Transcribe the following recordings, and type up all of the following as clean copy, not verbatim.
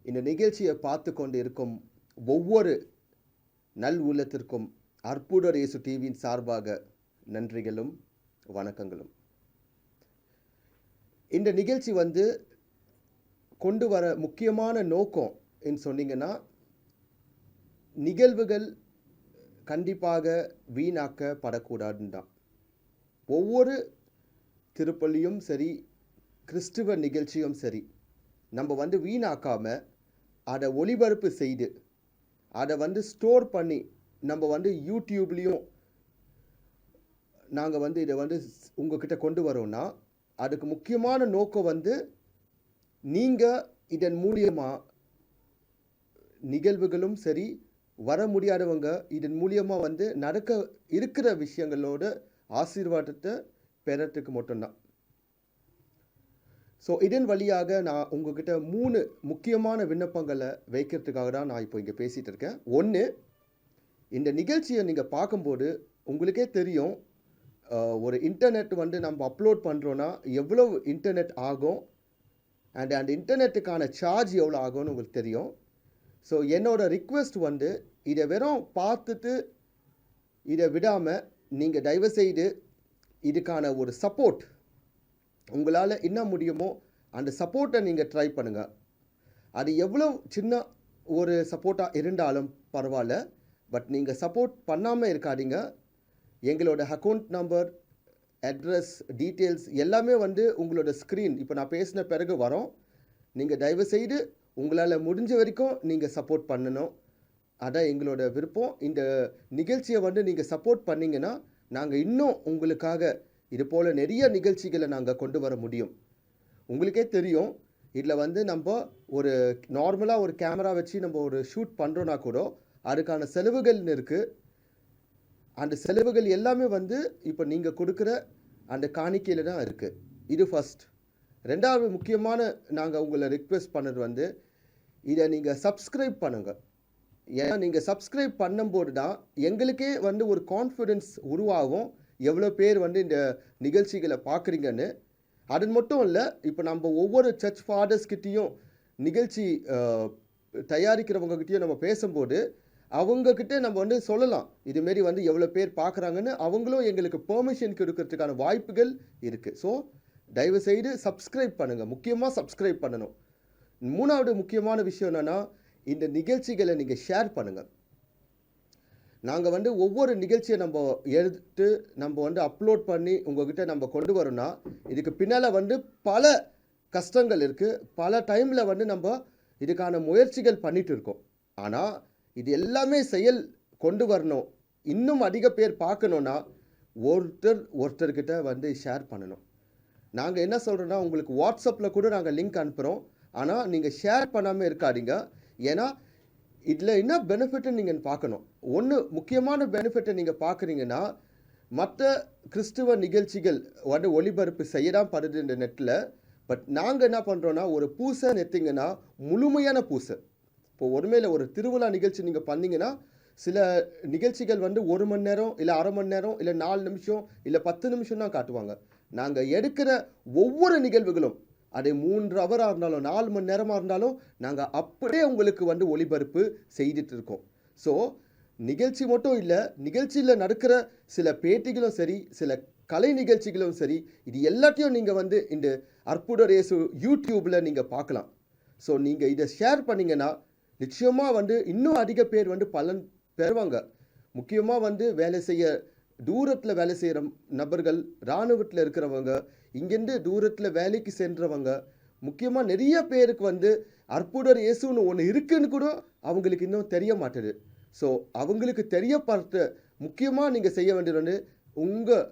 இந்த நிகழ்ச்சியை பார்த்து கொண்டு இருக்கும் ஒவ்வொரு நல் உள்ளத்திற்கும் அற்புதர் இயேசு டிவியின் சார்பாக நன்றிகளும் வணக்கங்களும். இந்த நிகழ்ச்சி கொண்டு வர முக்கியமான நோக்கம் என்று சொன்னீங்கன்னா, நிகழ்வுகள் கண்டிப்பாக வீணாக்கப்படக்கூடாதுன்னு தான். ஒவ்வொரு திருப்பலியும் சரி, கிறிஸ்துவ நிகழ்ச்சியும் சரி, நம்ம வீணாக்காமல் அதை ஒளிபரப்பு செய்து அதை ஸ்டோர் பண்ணி நம்ம யூடியூப்லேயும் நாங்கள் இதை உங்ககிட்ட கொண்டு வரோன்னா, அதுக்கு முக்கியமான நோக்கம் நீங்கள் இதன் மூலியமாக நிகழ்வுகளும் சரி, வர முடியாதவங்க இதன் மூலியமாக நடக்க இருக்கிற விஷயங்களோட ஆசீர்வாதத்தை பெறத்துக்கு மட்டும்தான். ஸோ இதன் வழியாக நான் உங்ககிட்ட 3 முக்கியமான விண்ணப்பங்களை வைக்கிறதுக்காக தான் நான் இப்போ இங்கே பேசிகிட்டு இருக்கேன். ஒன்று, இந்த நிகழ்ச்சியை நீங்கள் பார்க்கும்போது உங்களுக்கே தெரியும், ஒரு இன்டர்நெட் நம்ம அப்லோட் பண்ணுறோன்னா எவ்வளோ இன்டர்நெட் ஆகும், அண்ட் அந்த இன்டர்நெட்டுக்கான சார்ஜ் எவ்வளோ ஆகும்னு உங்களுக்கு தெரியும். ஸோ என்னோட ரிக்வெஸ்ட் இதை வெறும் பார்த்துட்டு இதை விடாமல் நீங்கள் தயவுசெய்து இதுக்கான ஒரு சப்போர்ட் உங்களால் என்ன முடியுமோ அந்த சப்போர்ட்டை நீங்கள் ட்ரை பண்ணுங்கள். அது எவ்வளோ சின்ன ஒரு சப்போர்ட்டாக இருந்தாலும் பரவாயில்ல, பட் நீங்கள் சப்போர்ட் பண்ணாமல் இருக்காதீங்க. எங்களோட அக்கௌண்ட் நம்பர், அட்ரஸ், டீட்டெயில்ஸ் எல்லாமே உங்களோட ஸ்க்ரீன் இப்போ நான் பேசின பிறகு வரோம். நீங்கள் தயவுசெய்து உங்களால் முடிஞ்ச வரைக்கும் நீங்கள் சப்போர்ட் பண்ணணும். அதான் எங்களோட விருப்பம். இந்த நிகழ்ச்சியை நீங்கள் சப்போர்ட் பண்ணிங்கன்னா நாங்கள் இன்னும் உங்களுக்காக இது போல் நிறைய நிகழ்ச்சிகளை நாங்கள் கொண்டு வர முடியும். உங்களுக்கே தெரியும், இதில் நம்ம ஒரு நார்மலாக ஒரு கேமரா வச்சு நம்ம ஒரு ஷூட் பண்ணுறோன்னா கூட அதுக்கான செலவுகள்னு இருக்குது. அந்த செலவுகள் எல்லாமே இப்போ நீங்கள் கொடுக்குற அந்த காணிக்கையில் தான் இருக்குது. இது ஃபஸ்ட். ரெண்டாவது முக்கியமான நாங்கள் உங்களை ரிக்வெஸ்ட் பண்ணது இதை நீங்கள் சப்ஸ்கிரைப் பண்ணுங்கள். ஏன்னா நீங்கள் சப்ஸ்கிரைப் பண்ணும்போது தான் எங்களுக்கே ஒரு கான்ஃபிடென்ஸ் உருவாகும், எவ்வளோ பேர் இந்த நிகழ்ச்சிகளை பார்க்குறீங்கன்னு. அது மட்டும் இல்லை, இப்போ நம்ம ஒவ்வொரு சர்ச் ஃபாதர்ஸ்கிட்டையும் நிகழ்ச்சி தயாரிக்கிறவங்ககிட்டையும் நம்ம பேசும்போது அவங்கக்கிட்ட நம்ம சொல்லலாம், இதுமாரி எவ்வளோ பேர் பார்க்குறாங்கன்னு. அவங்களும் எங்களுக்கு பெர்மிஷன் கொடுக்கறதுக்கான வாய்ப்புகள் இருக்குது. ஸோ தயவுசெய்து சப்ஸ்கிரைப் பண்ணுங்கள். முக்கியமாக சப்ஸ்கிரைப் பண்ணணும். மூணாவது முக்கியமான விஷயம் என்னென்னா, இந்த நிகழ்ச்சிகளை நீங்கள் ஷேர் பண்ணுங்கள். நாங்கள் ஒவ்வொரு நிகழ்ச்சியை நம்ம எடுத்து நம்ம அப்லோட் பண்ணி உங்கள்கிட்ட நம்ம கொண்டு வரோன்னா, இதுக்கு பின்னால் பல கஷ்டங்கள் இருக்குது. பல டைமில் நம்ம இதுக்கான முயற்சிகள் பண்ணிகிட்டு இருக்கோம். ஆனால் இது எல்லாமே செயல் கொண்டு வரணும், இன்னும் அதிக பேர் பார்க்கணுன்னா ஒருத்தர்கிட்ட ஷேர் பண்ணணும். நாங்கள் என்ன சொல்கிறோன்னா, உங்களுக்கு வாட்ஸ்அப்பில் கூட நாங்கள் லிங்க் அனுப்புகிறோம். ஆனால் நீங்கள் ஷேர் பண்ணாமல் இருக்காதீங்க. ஏன்னா இதில் என்ன பெனிஃபிட்னு நீங்கள் பார்க்கணும். ஒன்று முக்கியமான பெனிஃபிட்டை நீங்கள் பார்க்குறீங்கன்னா, மற்ற கிறிஸ்துவ நிகழ்ச்சிகள் ஒளிபரப்பு செய்ய தான் படுது இந்த நெட்டில். பட் நாங்கள் என்ன பண்ணுறோன்னா, ஒரு பூசை நெத்திங்கன்னா முழுமையான பூசை. இப்போ ஒருமையில் ஒரு திருவிழா நிகழ்ச்சி நீங்கள் பண்ணிங்கன்னா, சில நிகழ்ச்சிகள் 1 மணி நேரம் இல்லை அரை மணி நேரம் இல்லை 4 நிமிஷம் இல்லை 10 நிமிஷம் தான் காட்டுவாங்க. நாங்கள் எடுக்கிற ஒவ்வொரு நிகழ்வுகளும் அது 3 ஹவராக இருந்தாலும் 4 மணி நேரமாக இருந்தாலும் நாங்கள் அப்படியே உங்களுக்கு ஒளிபரப்பு செய்துட்டு இருக்கோம். ஸோ நிகழ்ச்சி மட்டும் இல்லை, நிகழ்ச்சியில் நடக்கிற சில பேட்டிகளும் சரி, சில கலை நிகழ்ச்சிகளும் சரி, இது எல்லாத்தையும் நீங்கள் இந்த அற்புதர் இயேசு யூடியூப்பில் நீங்கள் பார்க்கலாம். ஸோ நீங்கள் இதை ஷேர் பண்ணிங்கன்னா நிச்சயமாக இன்னும் அதிக பேர் பலன் பெறுவாங்க. முக்கியமாக வேலை செய்ய தூரத்தில் வேலை செய்கிற நபர்கள், இராணுவத்தில் இருக்கிறவங்க, இங்கேருந்து தூரத்தில் வேலைக்கு சென்றவங்க, முக்கியமாக நிறைய பேருக்கு அற்புதர் இயேசுன்னு ஒன்று இருக்குன்னு கூட அவங்களுக்கு இன்னும் தெரிய மாட்டுது. ஸோ அவங்களுக்கு தெரியப்படுத்த முக்கியமாக நீங்கள் செய்ய வேண்டியது உங்கள்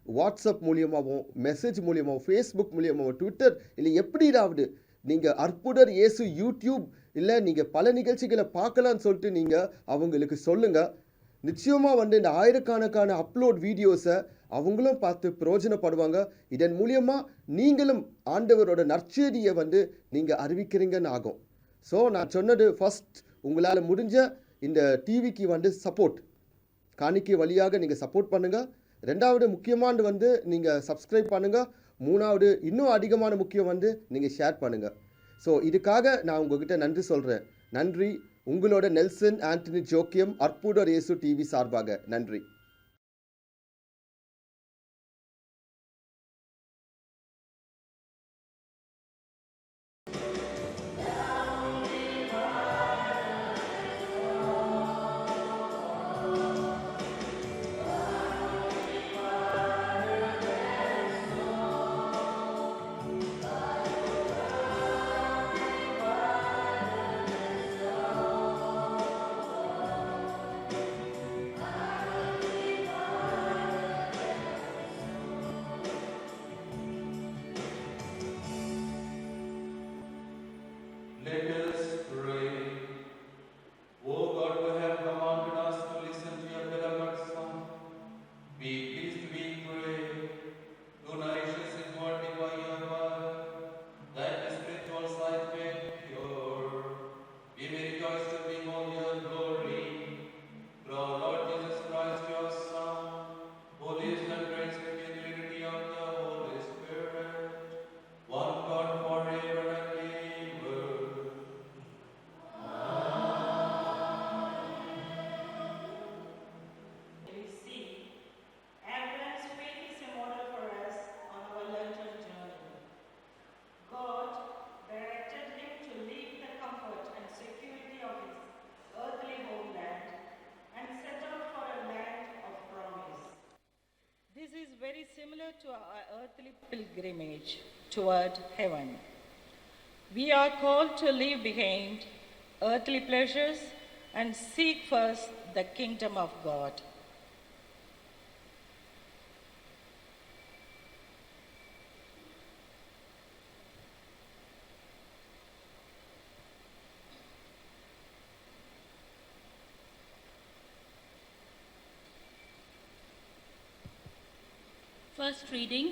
வாட்ஸ்அப் மூலியமாகவும், மெசேஜ் மூலியமாகவும், ஃபேஸ்புக் மூலியமாகவும், ட்விட்டர் இல்லை எப்படியாவது நீங்கள் அற்புதர் இயேசு யூடியூப் இல்லை நீங்கள் பல நிகழ்ச்சிகளை பார்க்கலான்னு சொல்லிட்டு நீங்கள் அவங்களுக்கு சொல்லுங்கள். நிச்சயமாக இந்த ஆயிரக்கணக்கான அப்லோட் வீடியோஸை அவங்களும் பார்த்து பிரயோஜனப்படுவாங்க. இதன் மூலியமாக நீங்களும் ஆண்டவரோட நற்செய்தியை நீங்கள் அறிவிக்கிறீங்கன்னு ஆகும். ஸோ நான் சொன்னது ஃபஸ்ட், உங்களால் முடிஞ்ச இந்த டிவிக்கு சப்போர்ட் காணிக்கை வழியாக நீங்கள் சப்போர்ட் பண்ணுங்கள். ரெண்டாவது முக்கியமானது நீங்கள் சப்ஸ்கிரைப் பண்ணுங்கள். மூணாவது இன்னும் அதிகமான முக்கியம் நீங்கள் ஷேர் பண்ணுங்கள். ஸோ இதுக்காக நான் உங்ககிட்ட நன்றி சொல்கிறேன். நன்றி. உங்களோட நெல்சன் ஆண்டனி ஜோக்கியம், அற்புதர் இயேசு டிவி சார்பாக நன்றி. Let us pray. O God, who have commanded us to listen to your beloved Son, be pleased, we pray, to nourish us inwardly by your word, that the spiritual sight may pure. We may rejoice to behold your glory. Through our Lord Jesus Christ, your Son, who lives and reigns with you in the unity of the Holy Spirit, one God forever and ever. We see Abraham's faith is a model for us on our Lenten journey. God directed him to leave the comfort and security of his earthly homeland and set out for a land of promise. This is very similar to our earthly pilgrimage toward heaven. We are called to leave behind earthly pleasures and seek first the kingdom of God. First reading,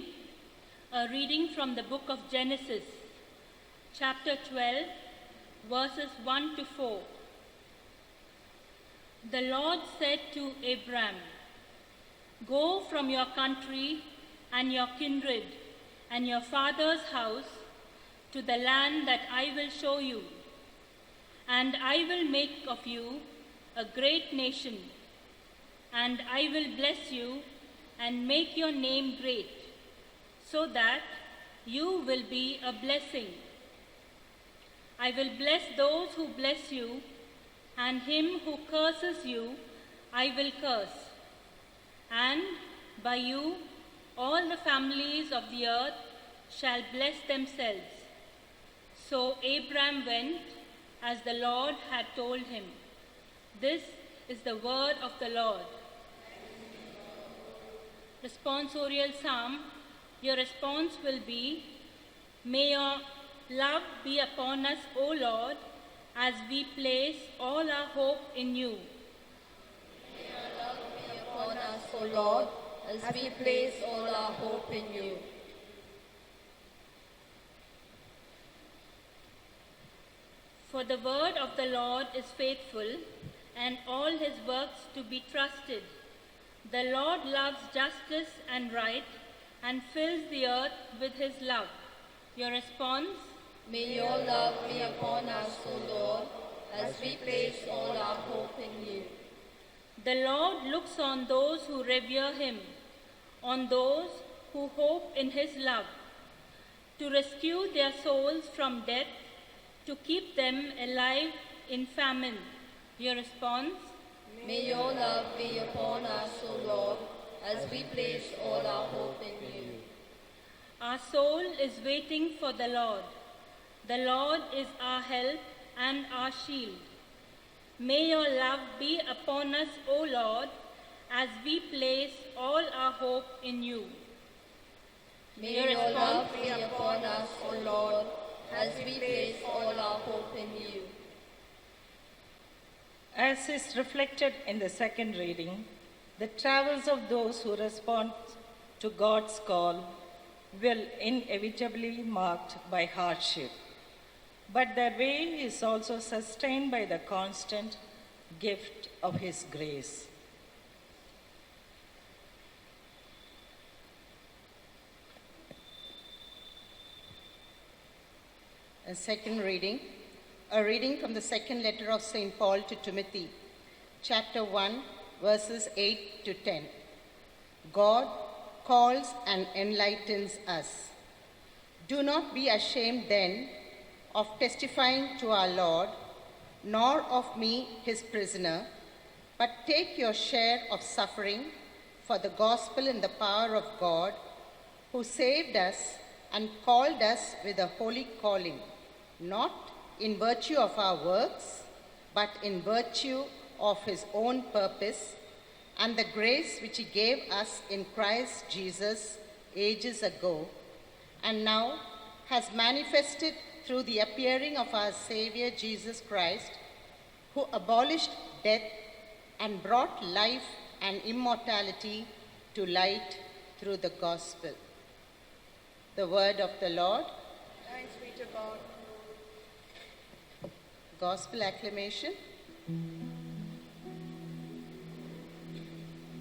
a reading from the book of Genesis, chapter 12, verses 1 to 4. The Lord said to Abram, "Go from your country and your kindred and your father's house to the land that I will show you, and I will make of you a great nation, and I will bless you and make your name great, so that you will be a blessing. I will bless those who bless you, and him who curses you I will curse. And by you all the families of the earth shall bless themselves." So Abram went as the Lord had told him. This is the word of the Lord. Responsorial Psalm. Your response will be, "May your love be upon us, O Lord, as we place all our hope in you." May your love be upon us, O Lord, as we place all our hope in you. For the word of the Lord is faithful, and all his works to be trusted. The Lord loves justice and right, and fills the earth with his love. Your response? May your love be upon us, O Lord, as we place all our hope in you. The Lord looks on those who revere him, on those who hope in his love, to rescue their souls from death, to keep them alive in famine. Your response? May your love be upon us, O Lord, as we place all our hope in you. Our soul is waiting for the Lord. The Lord is our help and our shield. May your love be upon us, O Lord, as we place all our hope in you. May your love be upon us, O Lord, as we place all our hope in you. As is reflected in the second reading, the travels of those who respond to God's call will inevitably be marked by hardship. But their way is also sustained by the constant gift of his grace. A second reading. A reading from the second letter of St. Paul to Timothy, chapter 1, verses 8 to 10. God calls and enlightens us. Do not be ashamed then of testifying to our Lord, nor of me, his prisoner, but take your share of suffering for the gospel in the power of God, who saved us and called us with a holy calling, not in virtue of our works, but in virtue of his own purpose and the grace which he gave us in Christ Jesus ages ago, and now has manifested through the appearing of our Savior Jesus Christ, who abolished death and brought life and immortality to light through the gospel. The word of the Lord. Thanks be to God. Gospel acclamation.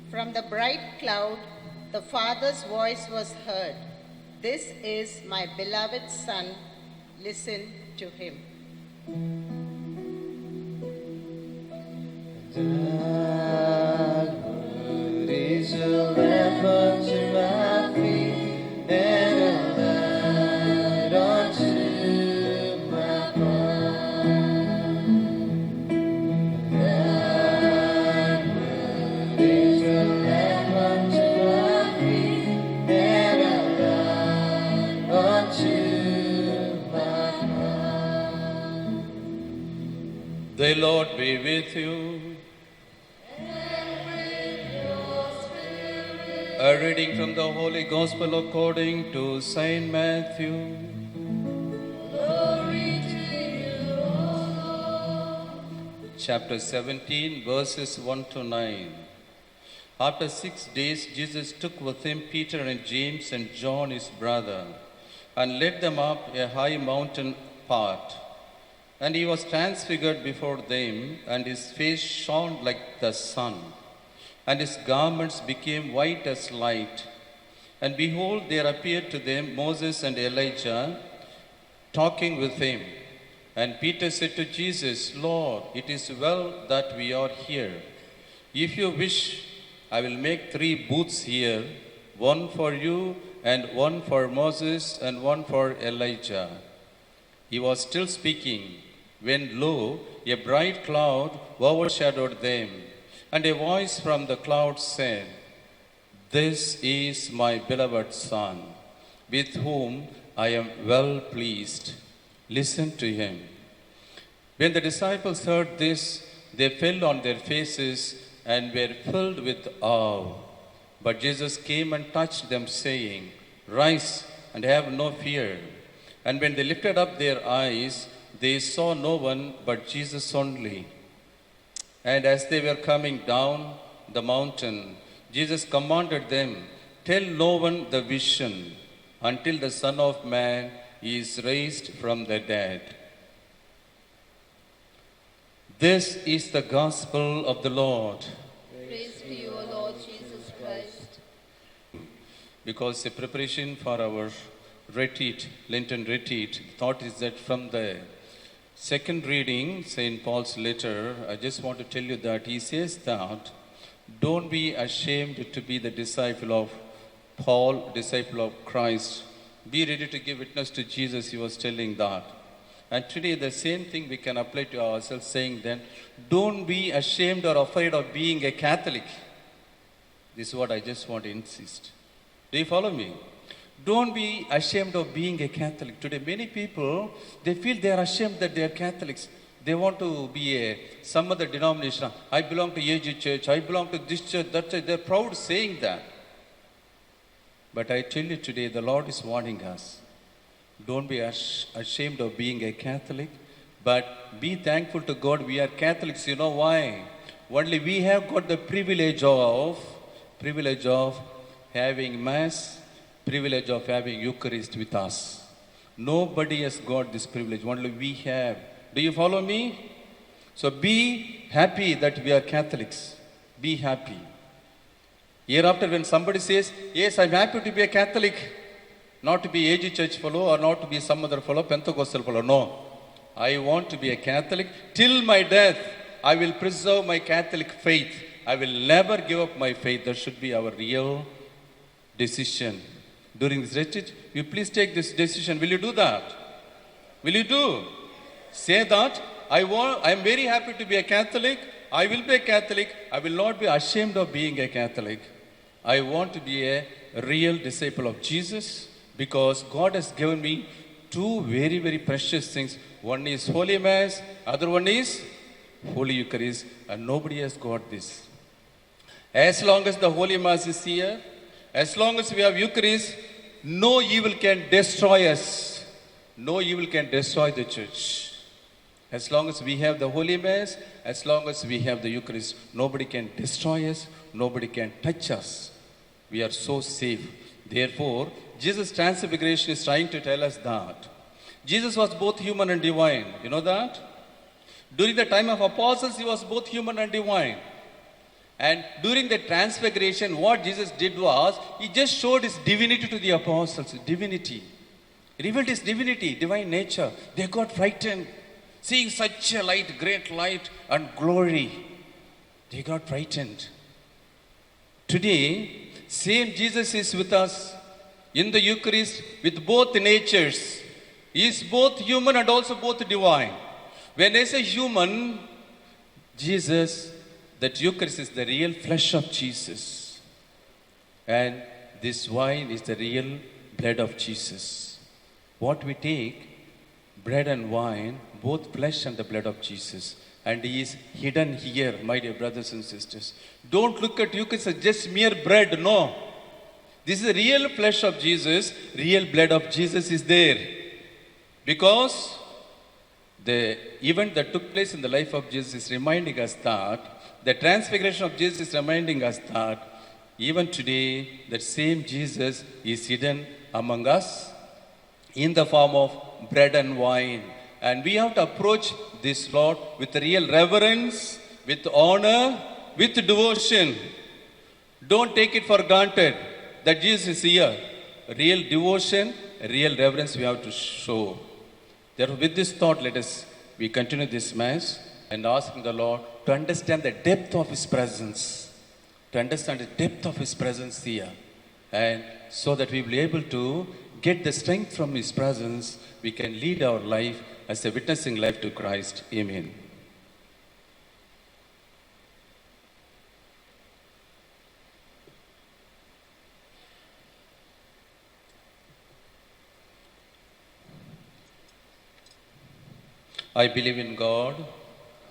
From the bright cloud, the Father's voice was heard. This is my beloved Son. Listen to him. That word is a lamp unto my feet and a light unto my path. That word is a lamp unto my feet and a light unto my path. The Lord be with you. A reading from the Holy Gospel according to Saint Matthew. Chapter 17, verses 1 to 9. After 6 days, Jesus took with him Peter and James and John his brother, and led them up a high mountain apart. And he was transfigured before them, and his face shone like the sun, and his garments became white as light. And behold, there appeared to them Moses and Elijah talking with him. And Peter said to Jesus, Lord, it is well that we are here. If you wish, I will make 3 booths here, one for you, and one for Moses, and one for Elijah. He was still speaking, when lo, a bright cloud overshadowed them, and a voice from the cloud said, This is my beloved Son, with whom I am well pleased. Listen to him. When the disciples heard this, they fell on their faces and were filled with awe. But Jesus came and touched them, saying, Rise and have no fear. And when they lifted up their eyes, they saw no one but Jesus only. And as they were coming down the mountain, Jesus commanded them, Tell no one the vision until the Son of Man is raised from the dead. This is the gospel of the Lord. Praise to you, O Lord Jesus Christ. Because the preparation for our retreat, Lenten retreat, thought is that from the second reading, St. Paul's letter, I just want to tell you that he says that don't be ashamed to be the disciple of Paul, disciple of Christ. Be ready to give witness to Jesus, he was telling that. And today the same thing we can apply to ourselves, saying then, don't be ashamed or afraid of being a Catholic. This is what I just want to insist. Do you follow me? Don't be ashamed of being a Catholic. Today many people, they feel they are ashamed that they are Catholics. They want to be some other denomination. I belong to AG Church, I belong to this church, that church. They're proud saying that. But I tell you today, the Lord is warning us. Don't be ashamed of being a Catholic, but be thankful to God we are Catholics. You know why? Only we have got the privilege of having Mass, privilege of having Eucharist with us. Nobody has got this privilege, only we have. Do you follow me? So be happy that we are Catholics. Be happy. Hereafter when somebody says, yes, I'm happy to be a Catholic, Not to be AG church fellow or not to be some other fellow, Pentecostal fellow. No. I want to be a Catholic. Till my death, I will preserve my Catholic faith. I will never give up my faith. That should be our real decision. During this retreat, you please take this decision. Will you do that? Will you do? Say that. I am very happy to be a Catholic. I will be a Catholic. I will not be ashamed of being a Catholic. I want to be a real disciple of Jesus because God has given me two very, very precious things. One is Holy Mass, other one is Holy Eucharist, and nobody has got this. As long as the Holy Mass is here, as long as we have Eucharist, no evil can destroy us. No evil can destroy the church. As long as we have the Holy Mass, as long as we have the Eucharist, nobody can destroy us, nobody can touch us. We are so safe. Therefore, Jesus' transfiguration is trying to tell us that Jesus was both human and divine. You know that? During the time of apostles, he was both human and divine. And during the transfiguration, what Jesus did was, he just showed his divinity to the apostles. Divinity. He revealed his divinity, divine nature. They got frightened. Seeing such a light, great light and glory, they got frightened. Today, same Jesus is with us in the Eucharist with both natures. He is both human and also both divine. When I say human, Jesus, that Eucharist is the real flesh of Jesus. And this wine is the real blood of Jesus. What we take, bread and wine, both flesh and the blood of Jesus. And he is hidden here, my dear brothers and sisters. Don't look at Eucharist as just mere bread, no. This is the real flesh of Jesus, real blood of Jesus is there. Because the event that took place in the life of Jesus is reminding us that, the transfiguration of Jesus is reminding us that, even today, that same Jesus is hidden among us in the form of bread and wine. And we have to approach this Lord with real reverence, with honor, with devotion. Don't take it for granted that Jesus is here. Real devotion, real reverence we have to show. Therefore, with this thought, we continue this Mass and asking the Lord to understand the depth of His presence. To understand the depth of His presence here. And so that we will be able to get the strength from His presence, we can lead our life as a witnessing life to Christ. Amen. I believe in God,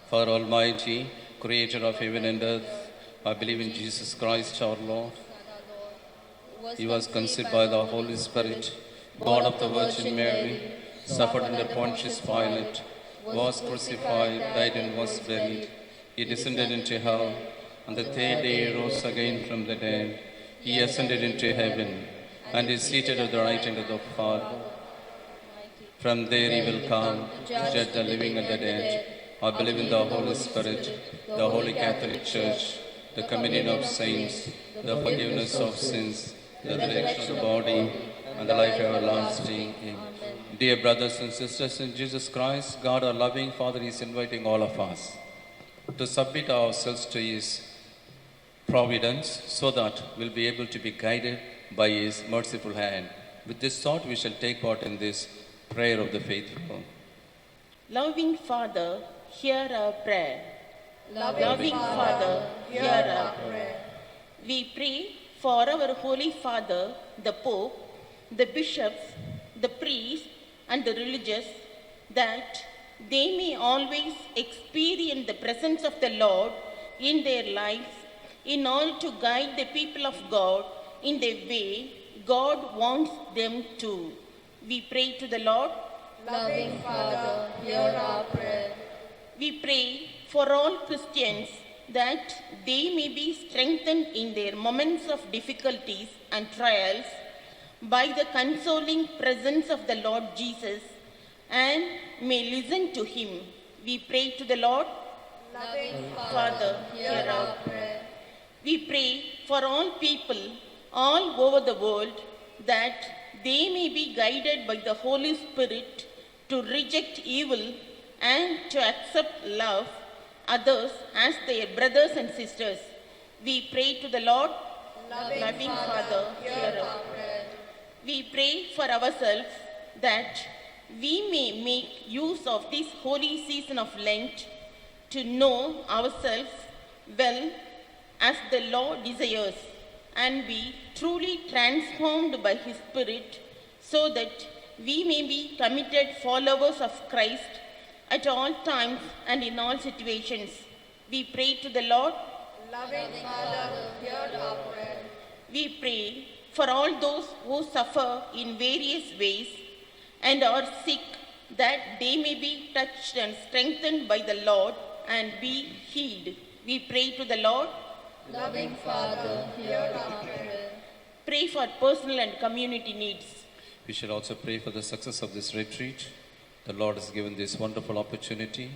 Father Almighty, Creator of heaven and earth. I believe in Jesus Christ our Lord. He was conceived by the Holy Spirit, born of the Virgin Mary, suffered under Pontius Pilate, was crucified, died and was buried. He descended into hell, and the third day rose again from the dead. He ascended into heaven, and is seated at the right hand of the Father. From there he will come, to judge the living and the dead. I believe in the Holy Spirit, the Holy Catholic Church, the communion of saints, the forgiveness of sins, the resurrection of the body, and the life everlasting. Amen. Dear brothers and sisters in Jesus Christ, God our loving Father is inviting all of us to submit ourselves to His providence so that we'll be able to be guided by His merciful hand. With this thought, we shall take part in this prayer of the faithful. Loving Father, hear our prayer. Loving Father, hear our prayer. We pray for our Holy Father, the Pope, the bishops, the priests, and the religious, that they may always experience the presence of the Lord in their lives, in order to guide the people of God in the way God wants them to. We pray to the Lord. Loving Father, hear our prayer. We pray for all Christians that they may be strengthened in their moments of difficulties and trials by the consoling presence of the Lord Jesus and may listen to Him. We pray to the Lord. Loving Father, hear our prayer. We pray for all people all over the world that they may be guided by the Holy Spirit to reject evil and to accept love others as their brothers and sisters. We pray to the Lord. Loving Father, hear us. We pray for ourselves that we may make use of this holy season of Lent to know ourselves well as the Lord desires and be truly transformed by His Spirit so that we may be committed followers of Christ at all times and in all situations. We pray to the Lord. Loving Father, hear our prayer. We pray for all those who suffer in various ways and are sick, that they may be touched and strengthened by the Lord and be healed. We pray to the Lord. Loving Father, hear our prayer. Pray for personal and community needs. We shall also pray for the success of this retreat. The Lord has given this wonderful opportunity.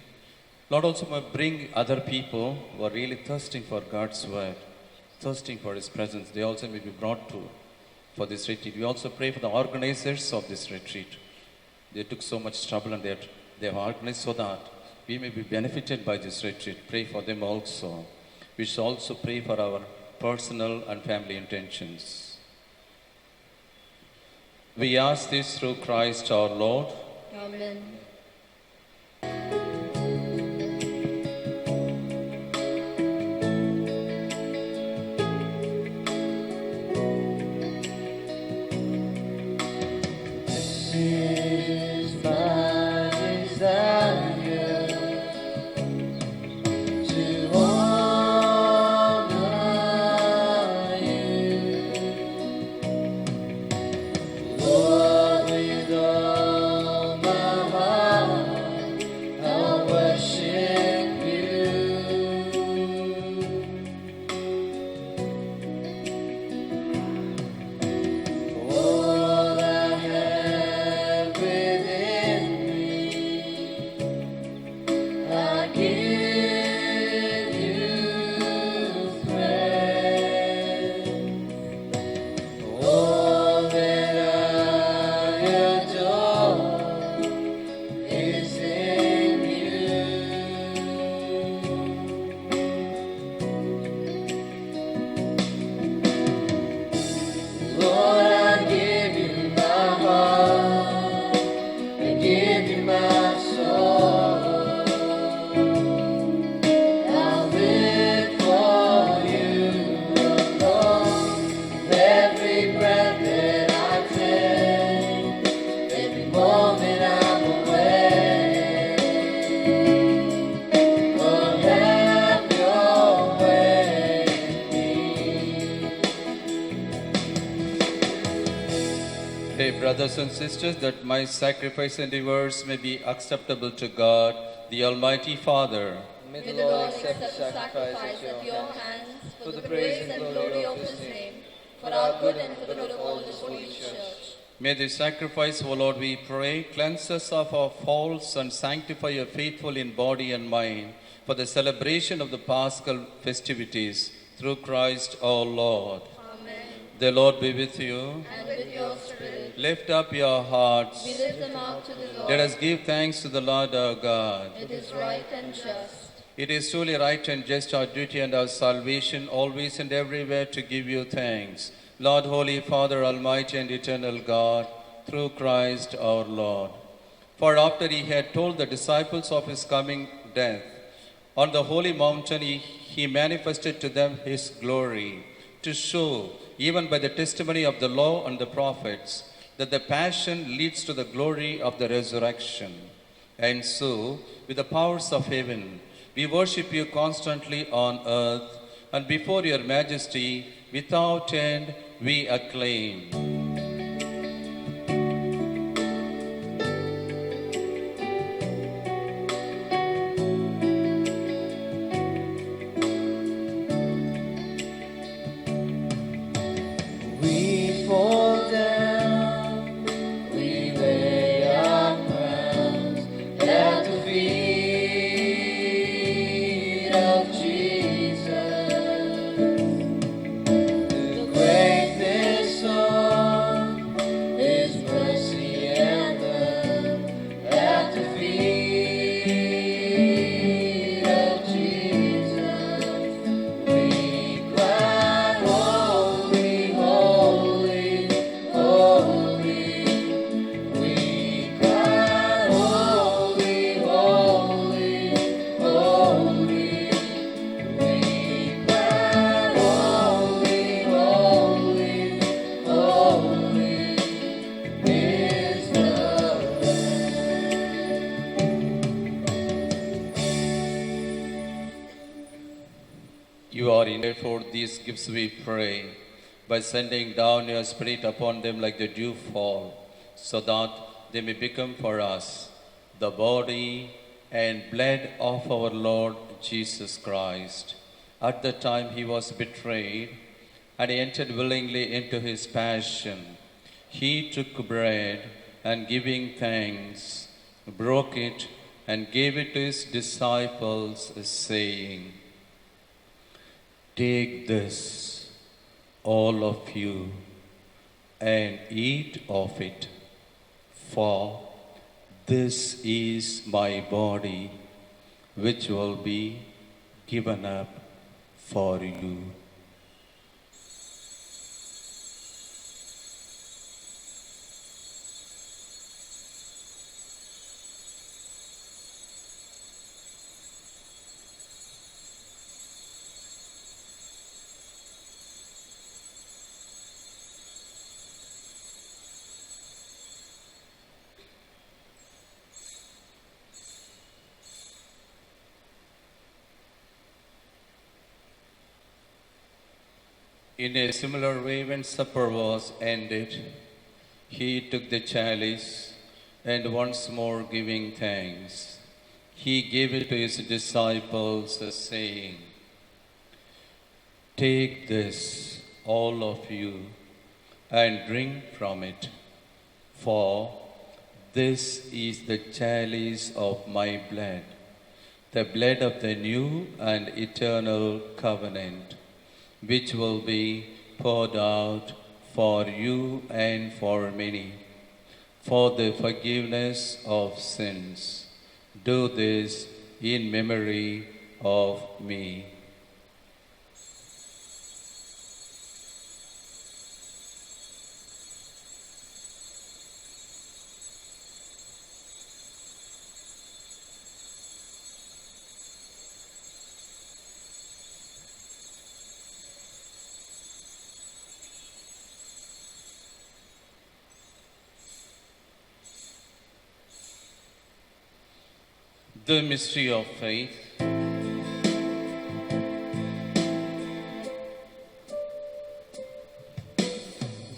Lord, also may bring other people who are really thirsting for God's word, thirsting for His presence. They also may be brought to for this retreat. We also pray for the organizers of this retreat. They took so much trouble and they have organized so that we may be benefited by this retreat. Pray for them also. We shall also pray for our personal and family intentions. We ask this through Christ our Lord. Amen. This is my desire to honor you, Lord, with all my heart. I'll worship you. All I have within me, I give you praise. All that I adore is in you. Lord, I give you my heart, I give you my soul. I'll live for you alone. Every breath that I take, every moment I'm awake. Lord, have your way in me. Pray, brothers and sisters, that my sacrifice and yours may be acceptable to God, the Almighty Father. May the Lord accept the sacrifice at your hands for the praise and glory of His name, for our good and for the good of all this holy church. May this sacrifice, O Lord, we pray, cleanse us of our faults and sanctify your faithful in body and mind for the celebration of the Paschal festivities through Christ our Lord. Amen. The Lord be with you. And with your spirit, Lift up your hearts. we lift them up to the Lord. Let us give thanks to the Lord our God. It is right and just. It is truly right and just, our duty and our salvation, always and everywhere to give you thanks. Lord, Holy Father, Almighty and eternal God, through Christ our Lord. For after he had told the disciples of his coming death, on the holy mountain he manifested to them his glory, to show, even by the testimony of the law and the prophets, that the passion leads to the glory of the resurrection. And so, with the powers of heaven, we worship you constantly on earth, and before your majesty, without end, we acclaim. We fall down, we lay our crowns at the feet of Jesus. The greatness of You are indeed for these gifts we pray, by sending down your Spirit upon them like the dew fall, so that they may become for us the body and blood of our Lord Jesus Christ. At the time he was betrayed and entered willingly into his passion, he took bread and giving thanks, broke it and gave it to his disciples, saying, "Take this, all of you, and eat of it, for this is my body, which will be given up for you." In a similar way, when supper was ended, he took the chalice, and once more giving thanks, he gave it to his disciples, saying, "Take this, all of you, and drink from it, for this is the chalice of my blood, the blood of the new and eternal covenant, which will be poured out for you and for many, for the forgiveness of sins. Do this in memory of me." The mystery of faith.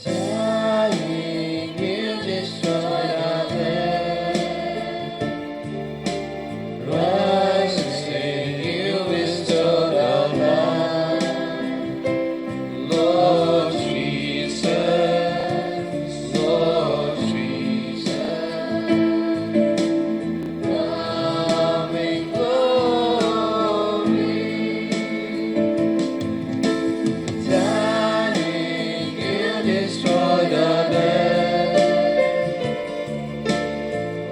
Dying, you destroyed our death. Rising, you bestowed our life. Lord Jesus, Lord Jesus, come in glory. Dying, you destroyed our death.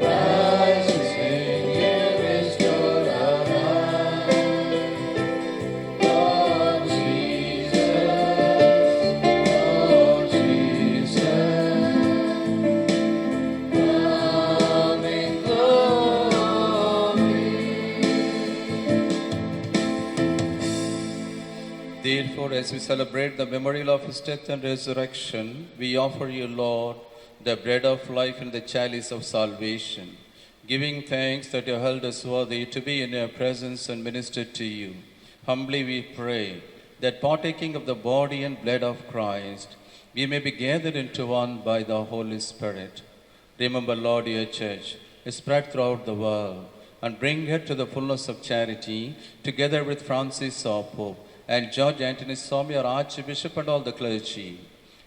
Rising, you restored our life. Lord Jesus, Lord Jesus, come in glory. Therefore, as we celebrate the memorial of his death and resurrection, we offer you, Lord, the bread of life and the chalice of salvation, giving thanks that you held us worthy to be in your presence and minister to you. Humbly we pray that partaking of the body and blood of Christ, we may be gathered into one by the Holy Spirit. Remember, Lord, your church is spread throughout the world, and bring her to the fullness of charity, together with Francis our Pope, and George Anthony Swami our Archbishop, and all the clergy.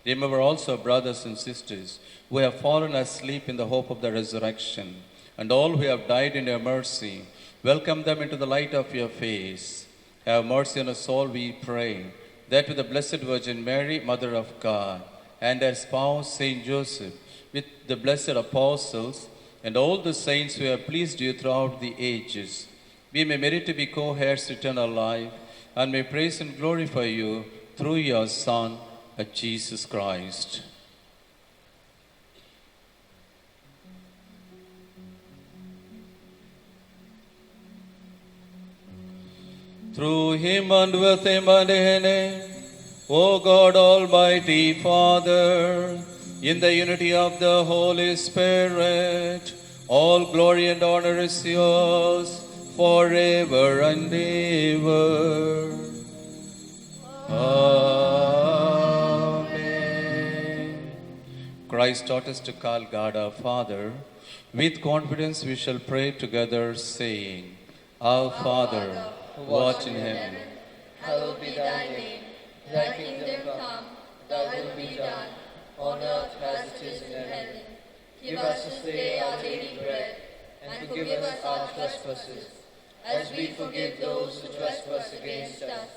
Remember also brothers and sisters who have fallen asleep in the hope of the resurrection, and all who have died in your mercy. Welcome them into the light of your face. Have mercy on us all, we pray, that with the Blessed Virgin Mary, Mother of God, and her spouse Saint Joseph, with the blessed apostles, and all the saints who have pleased you throughout the ages, we may merit to be co-heirs to eternal life, and may praise and glorify you through your Son, Jesus Christ. Through him and with him and in him, O God Almighty Father, in the unity of the Holy Spirit, all glory and honor is yours forever and ever. Amen. Christ taught us to call God our Father. With confidence we shall pray together, saying, Our Father, who art in heaven, hallowed be thy name. Thy kingdom come, thy will be done, on earth as it is in heaven. Give us this day our daily bread, and forgive us our trespasses, as we forgive those who trespass against us.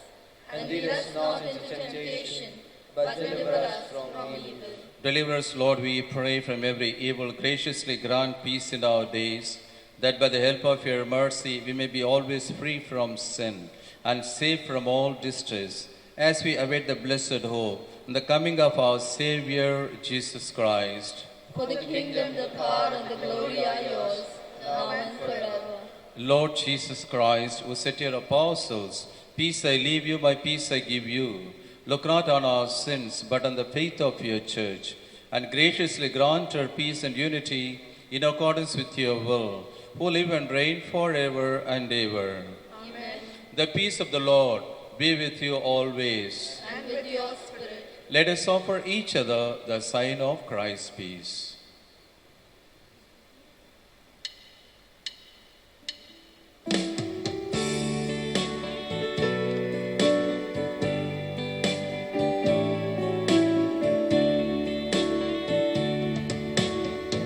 And lead us not into temptation, but deliver us from evil. Deliver us, Lord, we pray, from every evil. Graciously grant peace in our days, that by the help of your mercy we may be always free from sin and safe from all distress, as we await the blessed hope and the coming of our Savior, Jesus Christ. For the kingdom, the power, and the glory are yours, now and forever. Lord Jesus Christ, who said to your apostles, Peace I leave you, my peace I give you. Look not on our sins, but on the faith of your church, and graciously grant her peace and unity in accordance with your will, who live and reign forever and ever. Amen. The peace of the Lord be with you always. And with your spirit. Let us offer each other the sign of Christ's peace.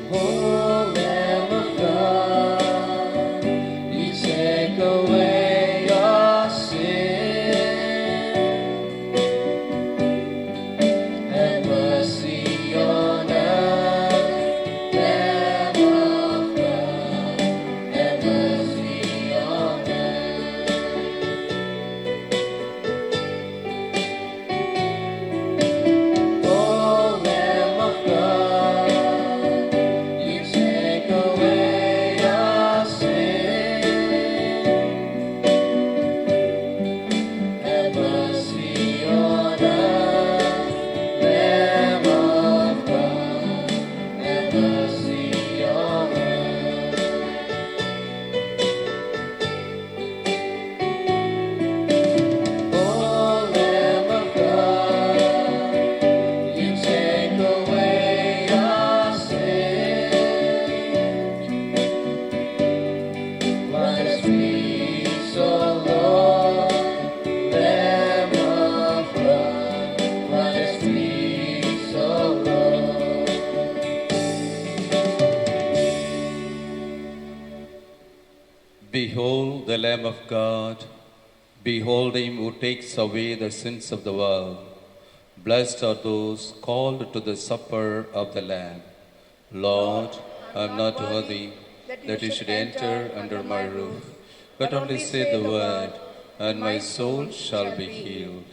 O Lamb of God, you take away our sin. Have mercy on us, Lamb of God. Have mercy on us. O Lamb of God, you take away our sin. Have mercy on us, Lamb of God. Have mercy on us. O Lamb of God, you take away our sin. Let us peace, O Lord, Lamb of God. Let us peace, O Lord. Behold the Lamb of God. Behold him who takes away the sins of the world. Blessed are those called to the supper of the Lamb. Lord, I am not worthy that you should enter under my roof, but only say the word, and my soul shall be healed.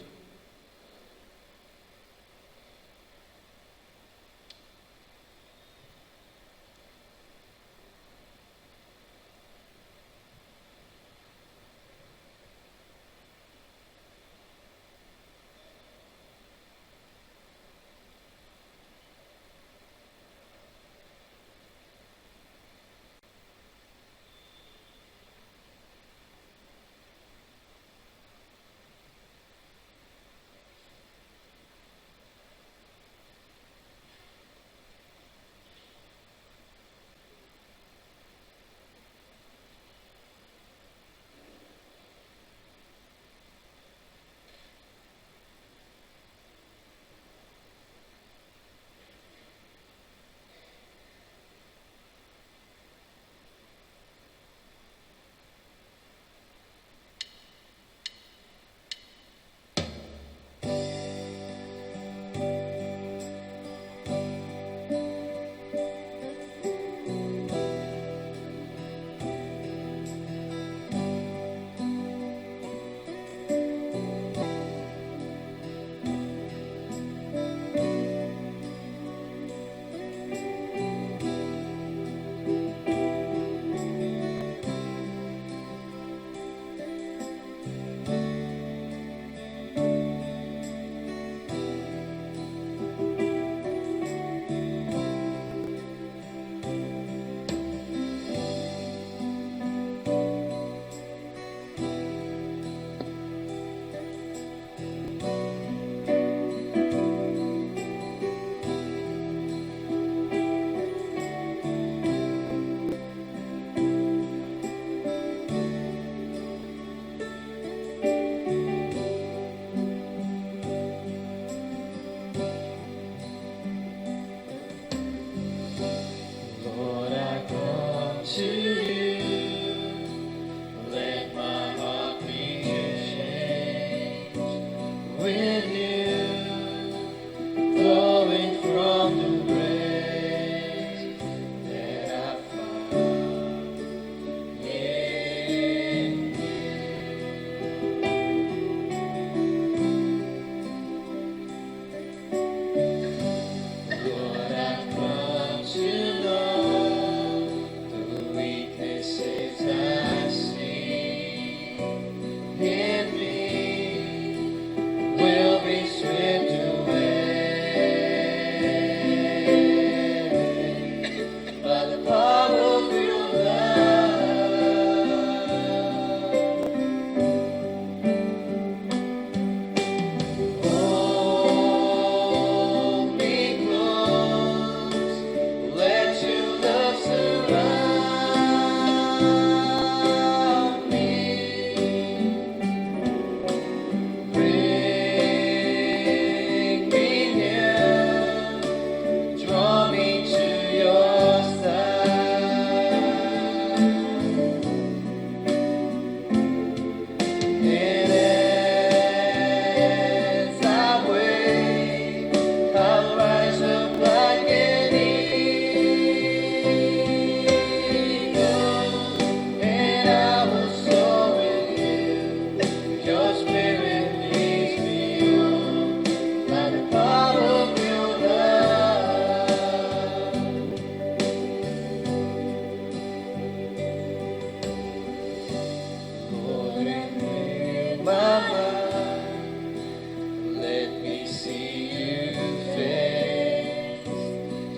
my mind. Let me see you face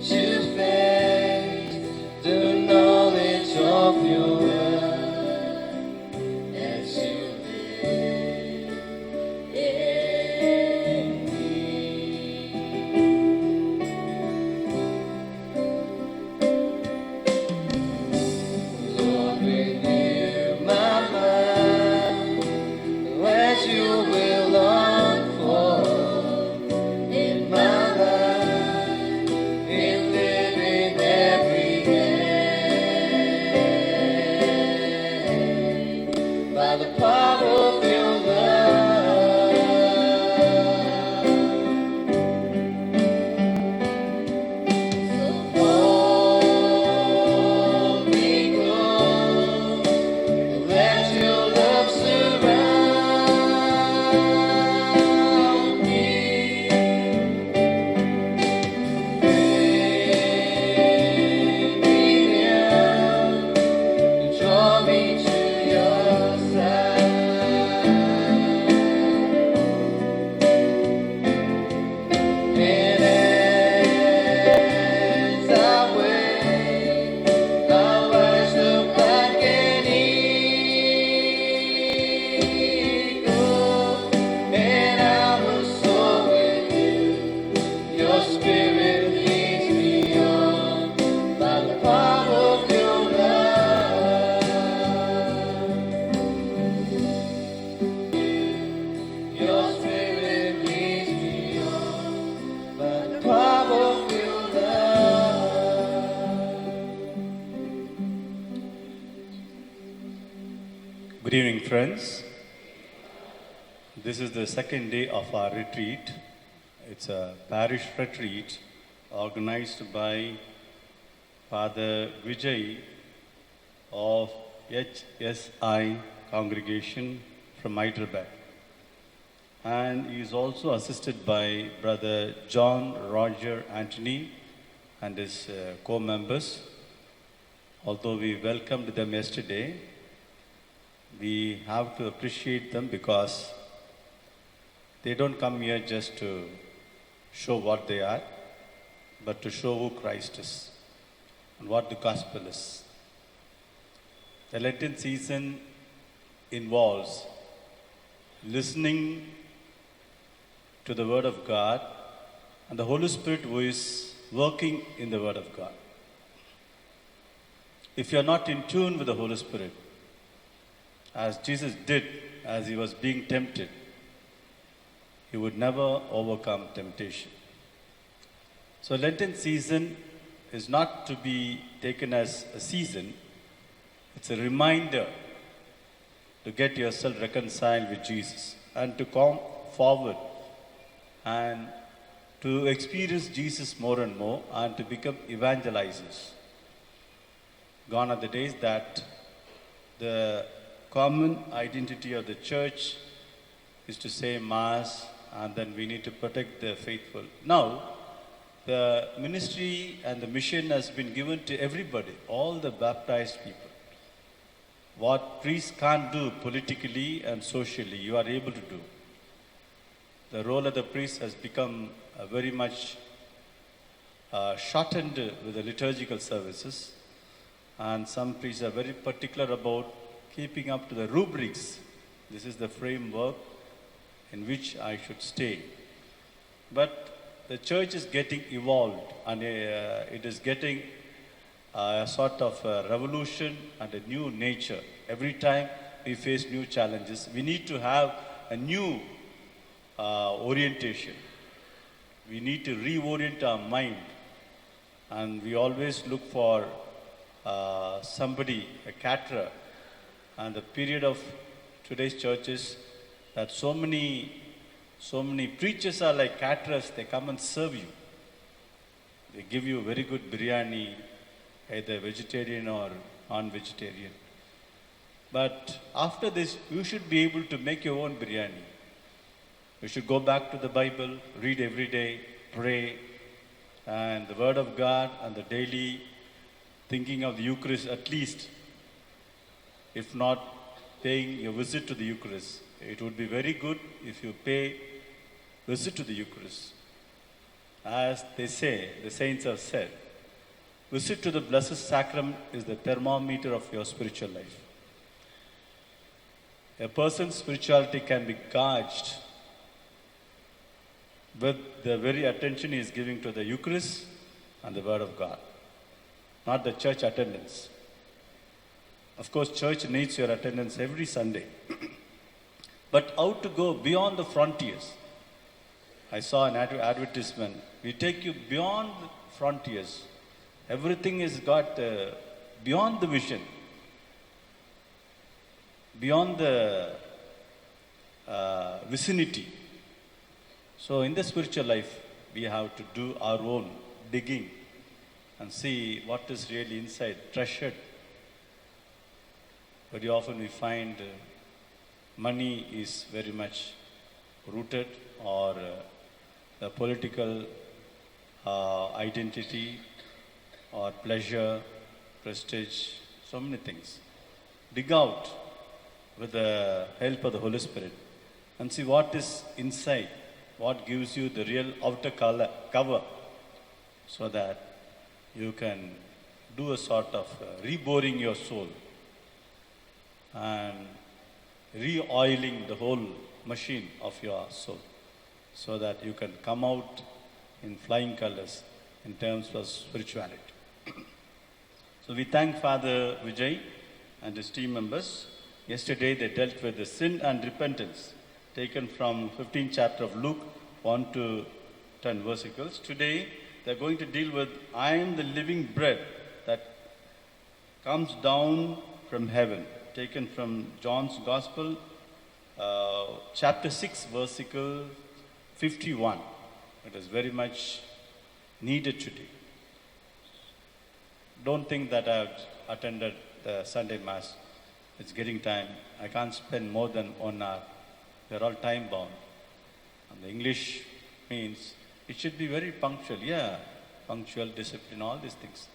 to face, the knowledge of your word as you live in me. Lord, renew my mind as your will unfold in my life, in living every day, by the power of your love. Hold me close, let your love surround me. Bring me down, draw me to your side. And as I wait, I'll rise up like an eagle, and I will soar with you. Your spirit leads me on by the power of your love. Your spirit leads me on by the power of your love. Good evening, friends. This is the second day of our retreat. It's a parish retreat organized by Father Vijay of HSI congregation from Hyderabad. And he is also assisted by Brother John Roger Anthony and his co-members. Although we welcomed them yesterday, we have to appreciate them because they don't come here just to show what they are, but to show who Christ is and what the gospel is. The Lenten season involves listening to the Word of God and the Holy Spirit who is working in the Word of God. If you are not in tune with the Holy Spirit, as Jesus did as he was being tempted, he would never overcome temptation. So Lenten season is not to be taken as a season, it's a reminder to get yourself reconciled with Jesus and to come forward and to experience Jesus more and more and to become evangelizers. Gone are the days that the common identity of the church is to say Mass and then we need to protect the faithful. Now, the ministry and the mission has been given to everybody, all the baptized people. What priests can't do politically and socially, you are able to do. The role of the priest has become very much shortened with the liturgical services, and some priests are very particular about keeping up to the rubrics. This is the framework in which I should stay. But the church is getting evolved and it is getting a sort of a revolution and a new nature. Every time we face new challenges, we need to have a new orientation. We need to reorient our mind, and we always look for somebody, a caterer. And the period of today's church is that so many preachers are like caterers. They come and serve you. They give you very good biryani, either vegetarian or non-vegetarian. But after this, you should be able to make your own biryani. You should go back to the Bible, read every day, pray, and the Word of God and the daily thinking of the Eucharist at least, if not paying your visit to the Eucharist, it would be very good if you pay visit to the Eucharist. As they say, the saints have said, visit to the Blessed Sacrament is the thermometer of your spiritual life. A person's spirituality can be gauged with the very attention he is giving to the Eucharist and the Word of God, not the church attendance. Of course, church needs your attendance every Sunday. But how to go beyond the frontiers? I saw an advertisement. We take you beyond the frontiers. Everything is got beyond the vision, beyond the vicinity. So in the spiritual life, we have to do our own digging and see what is really inside, treasured. Very often we find money is very much rooted, or the political identity, or pleasure, prestige, so many things. Dig out with the help of the Holy Spirit and see what is inside, what gives you the real outer cover, so that you can do a sort of reboring your soul and re-oiling the whole machine of your soul, so that you can come out in flying colors in terms of spirituality. So we thank Father Vijay and his team members. Yesterday they dealt with the sin and repentance, taken from 15th chapter of Luke, 1 to 10 versicles. Today they're going to deal with I am the living bread that comes down from heaven, taken from John's Gospel, chapter 6, versicle 51. It is very much needed today. Don't think that I've attended the Sunday Mass. It's getting time. I can't spend more than 1 hour. They're all time bound. And the English means it should be very punctual. Yeah, punctual, discipline, all these things.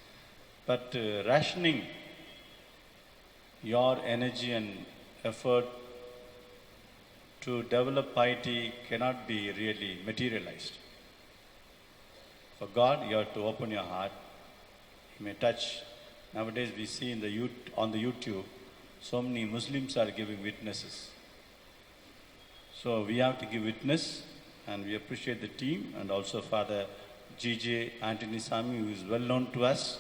But rationing your energy and effort to develop piety cannot be really materialized. For God, you have to open your heart. You may touch. Nowadays we see on the YouTube, so many Muslims are giving witnesses. So we have to give witness, and we appreciate the team and also Father G.J. Anthony Sami, who is well known to us,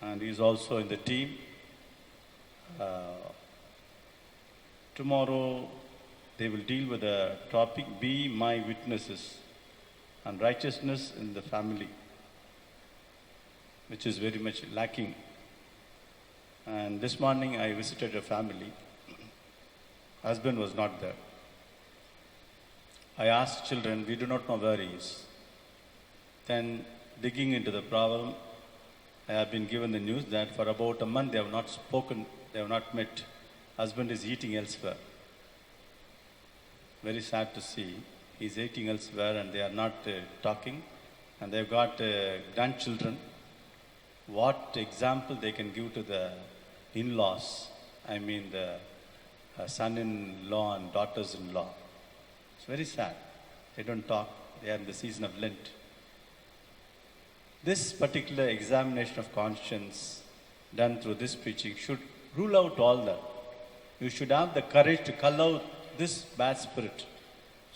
and he is also in the team. Tomorrow they will deal with the topic, Be My Witnesses, and righteousness in the family, which is very much lacking. And this morning I visited a family. Husband was not there. I asked children, we do not know where he is. Then digging into the problem, I have been given the news that for about a month they have not spoken, they have not met. Husband is eating elsewhere. Very sad to see. He's eating elsewhere and they are not talking. And they've got grandchildren. What example they can give to the in-laws, I mean the son-in-law and daughters-in-law. It's very sad. They don't talk. They are in the season of Lent. This particular examination of conscience done through this preaching should rule out all that. You should have the courage to cull out this bad spirit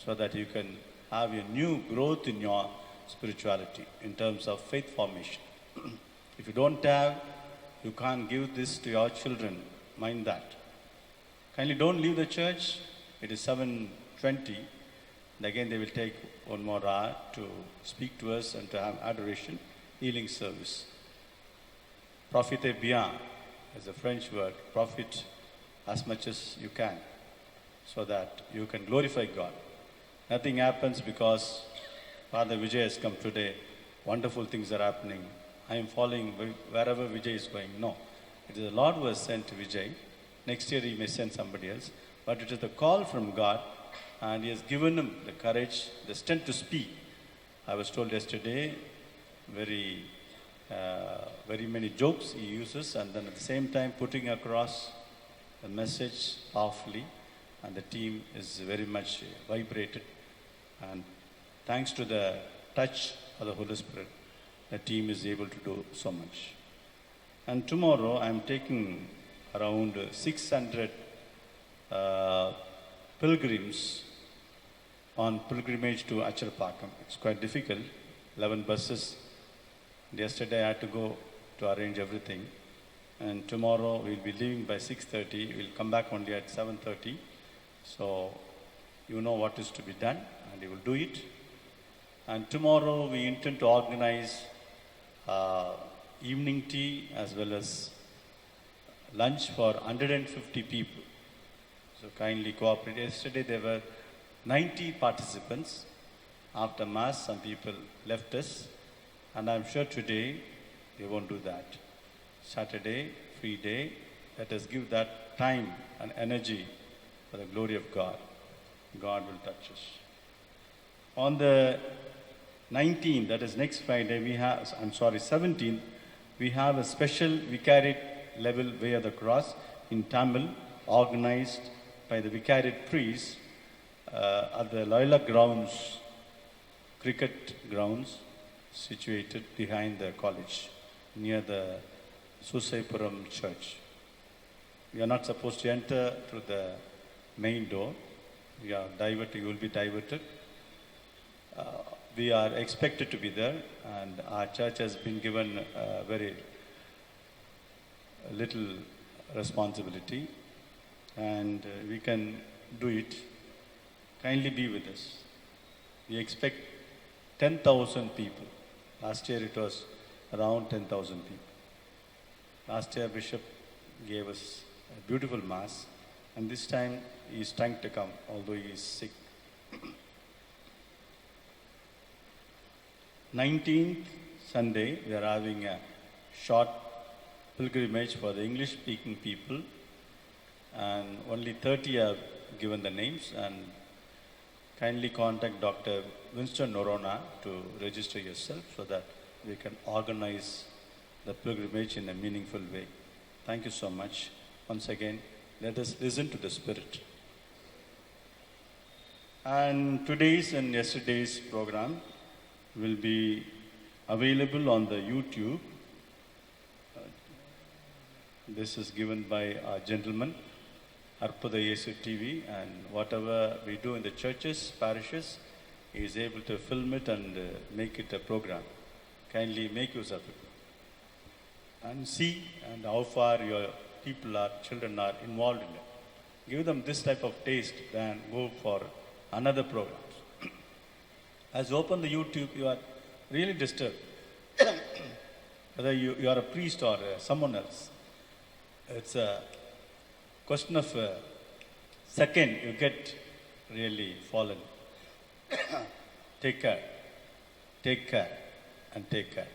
so that you can have a new growth in your spirituality in terms of faith formation. If you don't have, you can't give this to your children. Mind that. Kindly don't leave the church. It is 7:20. And again they will take 1 more hour to speak to us and to have adoration, healing service. Profitez bien is a French word. Profit as much as you can so that you can glorify God. Nothing happens because Father Vijay has come today. Wonderful things are happening. I am following wherever Vijay is going. No. It is the Lord who has sent Vijay. Next year he may send somebody else. But it is the call from God, and he has given him the courage, the strength to speak. I was told yesterday, very many jokes he uses, and then at the same time putting across the message powerfully, and the team is very much vibrated. And thanks to the touch of the Holy Spirit, the team is able to do so much. And tomorrow I am taking around 600 pilgrims on pilgrimage to Acharapakam. It's quite difficult, 11 buses. Yesterday I had to go to arrange everything. And tomorrow we'll be leaving by 6:30. We'll come back only at 7:30. So you know what is to be done and you will do it. And tomorrow we intend to organize evening tea as well as lunch for 150 people. So kindly cooperate. Yesterday there were 90 participants. After Mass, some people left us. And I'm sure today they won't do that. Saturday, free day. Let us give that time and energy for the glory of God. God will touch us. On the 19th, that is next Friday, 17th, we have a special vicariate level Way of the Cross in Tamil, organized by the vicariate priests at the Loyola grounds, cricket grounds, situated behind the college, near the Susaipuram church. We are not supposed to enter through the main door. We are diverted, you will be diverted. We are expected to be there, and our church has been given very little responsibility, and we can do it. Kindly be with us. We expect 10,000 people. Last year it was around 10,000 people. Last year Bishop gave us a beautiful Mass, and this time he is trying to come, although he is sick. 19th Sunday, we are having a short pilgrimage for the English-speaking people, and only 30 have given the names, and kindly contact Dr. Winston Norona to register yourself so that we can organize the pilgrimage in a meaningful way. Thank you so much. Once again, let us listen to the Spirit. And today's and yesterday's program will be available on the YouTube. This is given by our gentleman, Arpada Yesu TV, and whatever we do in the churches, parishes, he is able to film it and make it a program. Kindly make use of it. And see and how far your people are, children are involved in it. Give them this type of taste, then go for another program. As you open the YouTube, you are really disturbed. Whether you are a priest or someone else. It's a question of a second, you get really fallen. Take care, and take care.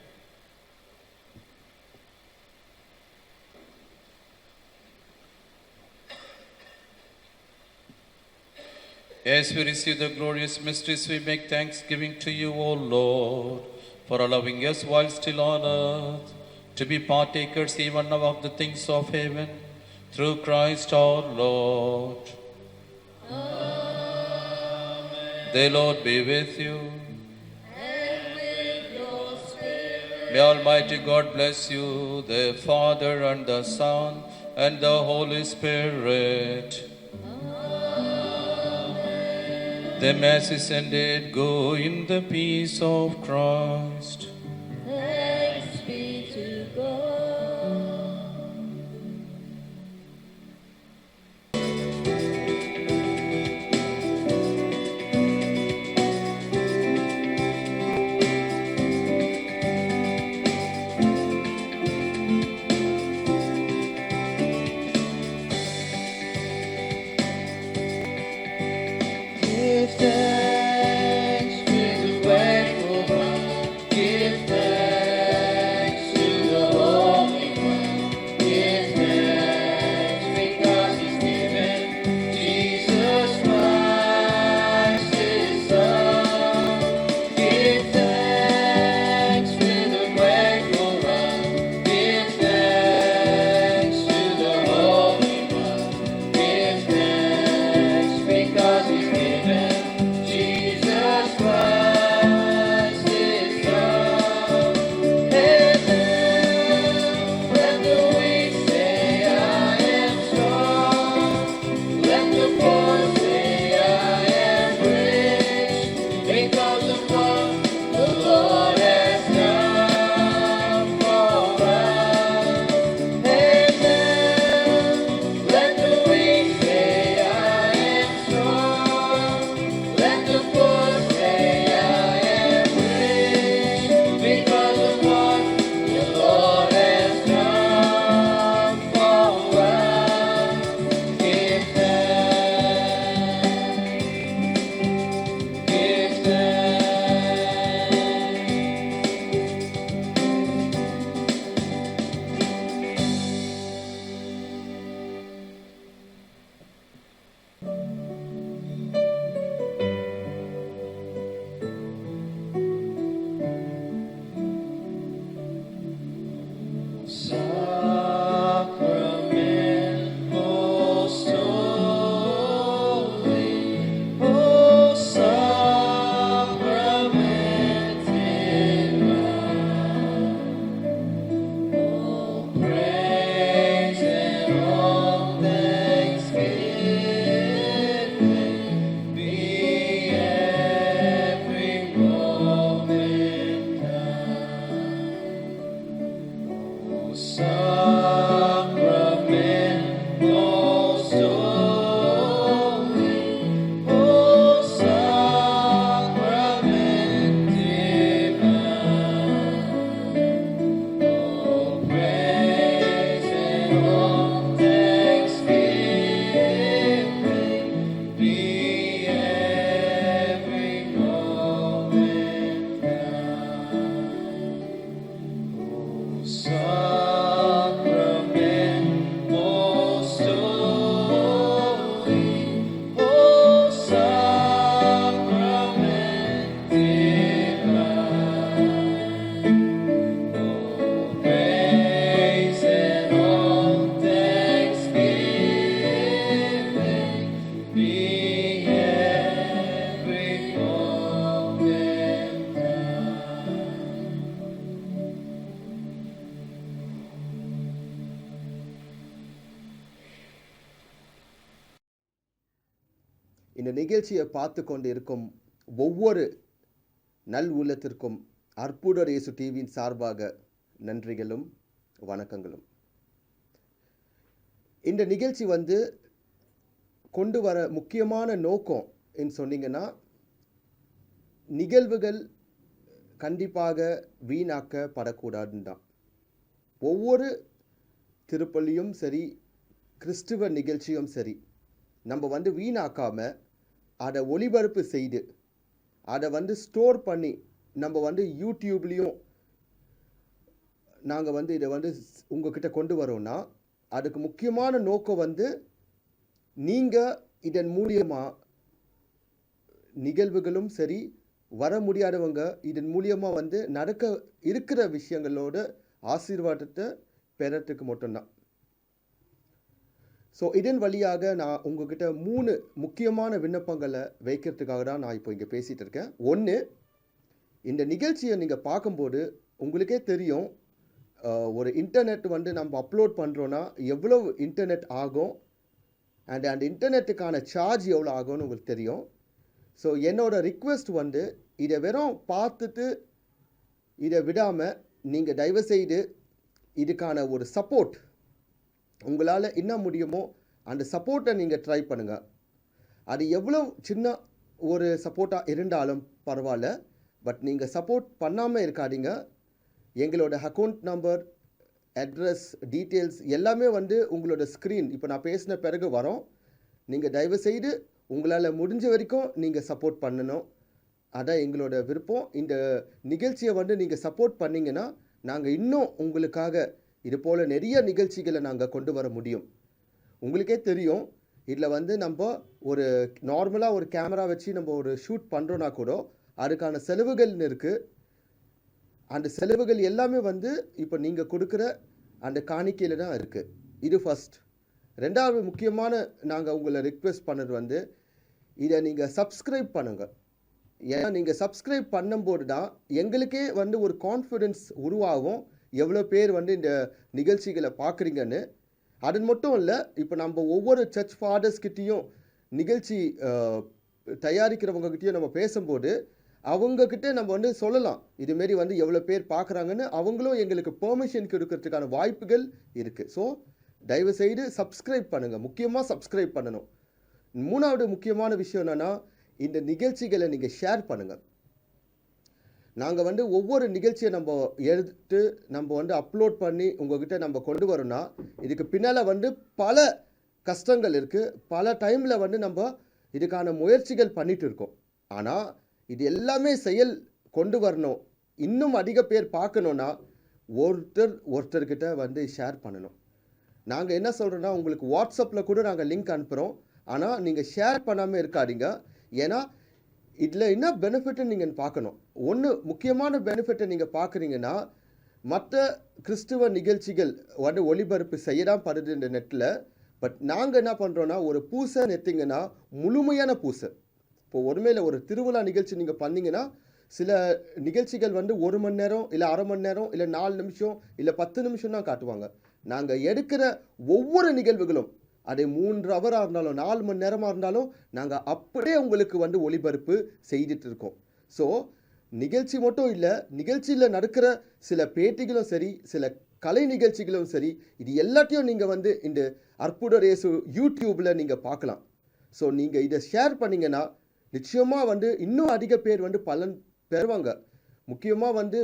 As we receive the glorious mysteries, we make thanksgiving to you, O Lord, for allowing us while still on earth to be partakers even now of the things of heaven, through Christ our Lord. Amen. The Lord be with you. And with your spirit. May Almighty God bless you, the Father and the Son and the Holy Spirit. The Mass is ended. Go in the peace of Christ. Thanks be to God. Give thanks with a grateful heart. Give இந்த நிகழ்ச்சியை பார்த்து கொண்டு இருக்கும் ஒவ்வொரு நல் உள்ளத்திற்கும் அற்புதர் இயேசு டிவியின் சார்பாக நன்றிகளும் வணக்கங்களும். இந்த நிகழ்ச்சி வந்து கொண்டு வர முக்கியமான நோக்கம் என்று சொன்னீங்கன்னா, நிகழ்வுகள் கண்டிப்பாக வீணாக்கப்படக்கூடாதுன்னு தான். ஒவ்வொரு திருப்பலியும் சரி, கிறிஸ்துவ நிகழ்ச்சியும் சரி, நம்ம வந்து வீணாக்காமல் அதை ஒளிபரப்பு செய்து அதை வந்து ஸ்டோர் பண்ணி நம்ம வந்து யூடியூப்லேயும் நாங்கள் வந்து இதை வந்து உங்ககிட்ட கொண்டு வரோம்னா, அதுக்கு முக்கியமான நோக்கம் வந்து நீங்கள் இதன் மூலியமாக நிகழ்வுகளும் சரி, வர முடியாதவங்க இதன் மூலியமாக வந்து நடக்க இருக்கிற விஷயங்களோட ஆசீர்வாதத்தை பெறத்துக்கு மட்டும்தான். ஸோ இதன் வழியாக நான் உங்ககிட்ட 3 முக்கியமான விண்ணப்பங்களை வைக்கிறதுக்காக தான் நான் இப்போ இங்கே பேசிகிட்டு இருக்கேன். ஒன்று, இந்த நிகழ்ச்சியை நீங்கள் பார்க்கும்போது உங்களுக்கே தெரியும், ஒரு இன்டர்நெட் வந்து நம்ம அப்லோட் பண்ணுறோன்னா எவ்வளோ இன்டர்நெட் ஆகும், அண்ட் அந்த இன்டர்நெட்டுக்கான சார்ஜ் எவ்வளோ ஆகும்னு உங்களுக்கு தெரியும். ஸோ என்னோட ரிக்வெஸ்ட் வந்து, இதை வெறும் பார்த்துட்டு இதை விடாமல் நீங்கள் தயவுசெய்து இதுக்கான ஒரு சப்போர்ட் உங்களால் என்ன முடியுமோ அந்த சப்போர்ட்டை நீங்கள் ட்ரை பண்ணுங்கள். அது எவ்வளோ சின்ன ஒரு சப்போர்ட்டாக இருந்தாலும் பரவாயில்ல, பட் நீங்கள் சப்போர்ட் பண்ணாமல் இருக்காதீங்க. எங்களோட அக்கௌண்ட் நம்பர், அட்ரஸ், டீட்டெயில்ஸ் எல்லாமே வந்து உங்களோட ஸ்க்ரீன் இப்போ நான் பேசின பிறகு வரோம். நீங்கள் தயவுசெய்து உங்களால் முடிஞ்ச வரைக்கும் நீங்கள் சப்போர்ட் பண்ணணும். அதான் எங்களோட விருப்பம். இந்த நிகழ்ச்சியை வந்து நீங்கள் சப்போர்ட் பண்ணிங்கன்னா நாங்கள் இன்னும் உங்களுக்காக இது போல் நிறைய நிகழ்ச்சிகளை நாங்கள் கொண்டு வர முடியும். உங்களுக்கே தெரியும், இதில் வந்து நம்ம ஒரு நார்மலாக ஒரு கேமரா வச்சு நம்ம ஒரு ஷூட் பண்ணுறோன்னா கூட அதுக்கான செலவுகள்னு இருக்குது. அந்த செலவுகள் எல்லாமே வந்து இப்போ நீங்கள் கொடுக்குற அந்த காணிக்கையில் தான் இருக்குது. இது ஃபஸ்ட். ரெண்டாவது முக்கியமான நாங்கள் உங்களை ரிக்வெஸ்ட் பண்ணது வந்து, இதை நீங்கள் சப்ஸ்கிரைப் பண்ணுங்கள். ஏன்னா நீங்கள் சப்ஸ்கிரைப் பண்ணும்போது தான் எங்களுக்கே வந்து ஒரு கான்ஃபிடென்ஸ் உருவாகும், எவ்வளோ பேர் வந்து இந்த நிகழ்ச்சிகளை பார்க்குறீங்கன்னு. அது மட்டும் இல்லை, இப்போ நம்ம ஒவ்வொரு சர்ச் ஃபாதர்ஸ்கிட்டையும் நிகழ்ச்சி தயாரிக்கிறவங்ககிட்டையும் நம்ம பேசும்போது அவங்கக்கிட்ட நம்ம வந்து சொல்லலாம், இதுமாரி வந்து எவ்வளோ பேர் பார்க்குறாங்கன்னு. அவங்களும் எங்களுக்கு பெர்மிஷன் கொடுக்கறதுக்கான வாய்ப்புகள் இருக்குது. ஸோ தயவுசெய்து சப்ஸ்கிரைப் பண்ணுங்கள், முக்கியமாக சப்ஸ்கிரைப் பண்ணணும். மூணாவது முக்கியமான விஷயம் என்னென்னா, இந்த நிகழ்ச்சிகளை நீங்கள் ஷேர் பண்ணுங்கள். நாங்கள் வந்து ஒவ்வொரு நிகழ்ச்சியை நம்ம எடுத்து நம்ம வந்து அப்லோட் பண்ணி உங்கள்கிட்ட நம்ம கொண்டு வரோன்னா, இதுக்கு பின்னால் வந்து பல கஷ்டங்கள் இருக்குது. பல டைமில் வந்து நம்ம இதுக்கான முயற்சிகள் பண்ணிகிட்டு இருக்கோம். ஆனால் இது எல்லாமே செயல் கொண்டு வரணும், இன்னும் அதிக பேர் பார்க்கணுன்னா ஒருத்தர்கிட்ட வந்து ஷேர் பண்ணணும். நாங்கள் என்ன சொல்கிறோன்னா, உங்களுக்கு வாட்ஸ்அப்பில் கூட நாங்கள் லிங்க் அனுப்புகிறோம். ஆனால் நீங்கள் ஷேர் பண்ணாமல் இருக்காதீங்க. ஏன்னா இதில் என்ன பெனிஃபிட்னு நீங்கள் பார்க்கணும். ஒன்று முக்கியமான பெனிஃபிட்டை நீங்கள் பார்க்குறீங்கன்னா, மற்ற கிறிஸ்துவ நிகழ்ச்சிகள் வந்து ஒளிபரப்பு செய்யலாம் படுது இந்த நெட்டில். பட் நாங்கள் என்ன பண்ணுறோன்னா, ஒரு பூசை நெத்திங்கன்னா முழுமையான பூசை. இப்போ ஒருமையில் ஒரு திருவிழா நிகழ்ச்சி நீங்கள் பண்ணிங்கன்னா, சில நிகழ்ச்சிகள் வந்து 1 மணி நேரம் இல்லை அரை மணி நேரம் இல்லை 4 நிமிஷம் இல்லை 10 நிமிஷம் தான் காட்டுவாங்க. நாங்கள் எடுக்கிற ஒவ்வொரு நிகழ்வுகளும், அது 3 ஹவராக இருந்தாலும் 4 மணி நேரமாக இருந்தாலும் நாங்கள் அப்படியே உங்களுக்கு வந்து ஒளிபரப்பு செய்துட்டு இருக்கோம். ஸோ நிகழ்ச்சி மட்டும் இல்லை, நிகழ்ச்சியில் நடக்கிற சில பேட்டிகளும் சரி, சில கலை நிகழ்ச்சிகளும் சரி, இது எல்லாத்தையும் நீங்கள் வந்து இந்த அற்புதர் இயேசு யூடியூப்பில் நீங்கள் பார்க்கலாம். ஸோ நீங்கள் இதை ஷேர் பண்ணிங்கன்னா நிச்சயமாக வந்து இன்னும் அதிக பேர் வந்து பலன் பெறுவாங்க. முக்கியமாக வந்து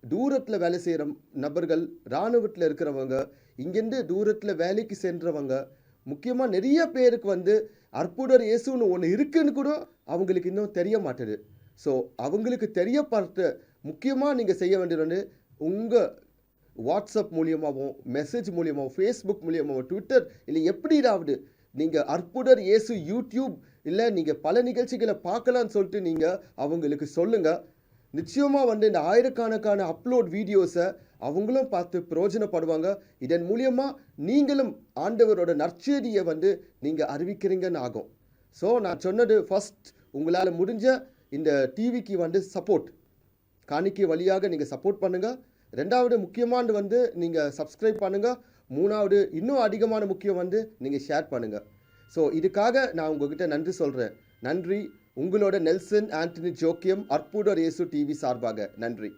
தூரத்தில் வேலை செய்கிற நபர்கள், இராணுவத்தில் இருக்கிறவங்க, இங்கேருந்து தூரத்தில் வேலைக்கு சென்றவங்க, முக்கியமாக நிறைய பேருக்கு வந்து அற்புதர் இயேசுன்னு ஒன்று இருக்குன்னு கூட அவங்களுக்கு இன்னும் தெரிய மாட்டேது. ஸோ அவங்களுக்கு தெரியப்படுத்த முக்கியமாக நீங்கள் செய்ய வேண்டியது வந்து, உங்கள் வாட்ஸ்அப் மூலியமாகவும், மெசேஜ் மூலியமாகவும், ஃபேஸ்புக் மூலியமாகவும், ட்விட்டர் இல்லை எப்படியாவது நீங்கள் அற்புதர் இயேசு யூடியூப் இல்லை நீங்கள் பல நிகழ்ச்சிகளை பார்க்கலான்னு சொல்லிட்டு நீங்கள் அவங்களுக்கு சொல்லுங்கள். நிச்சயமாக வந்து இந்த ஆயிரக்கணக்கான அப்லோட் வீடியோஸை அவங்களும் பார்த்து பிரயோஜனப்படுவாங்க. இதன் மூலியமாக நீங்களும் ஆண்டவரோட நற்செய்தியை வந்து நீங்கள் அறிவிக்கிறீங்கன்னு ஆகும். ஸோ நான் சொன்னது, ஃபஸ்ட் உங்களால் முடிஞ்ச இந்த டிவிக்கு வந்து சப்போர்ட் காணிக்கை வழியாக நீங்கள் சப்போர்ட் பண்ணுங்கள். ரெண்டாவது முக்கியமானது வந்து நீங்கள் சப்ஸ்கிரைப் பண்ணுங்கள். மூணாவது இன்னும் அதிகமான முக்கியம் வந்து நீங்கள் ஷேர் பண்ணுங்கள். ஸோ இதுக்காக நான் உங்ககிட்ட நன்றி சொல்கிறேன். நன்றி. உங்களோட நெல்சன் ஆண்டனி ஜோக்கியம் அற்புதர் இயேசு டிவி சார்பாக நன்றி.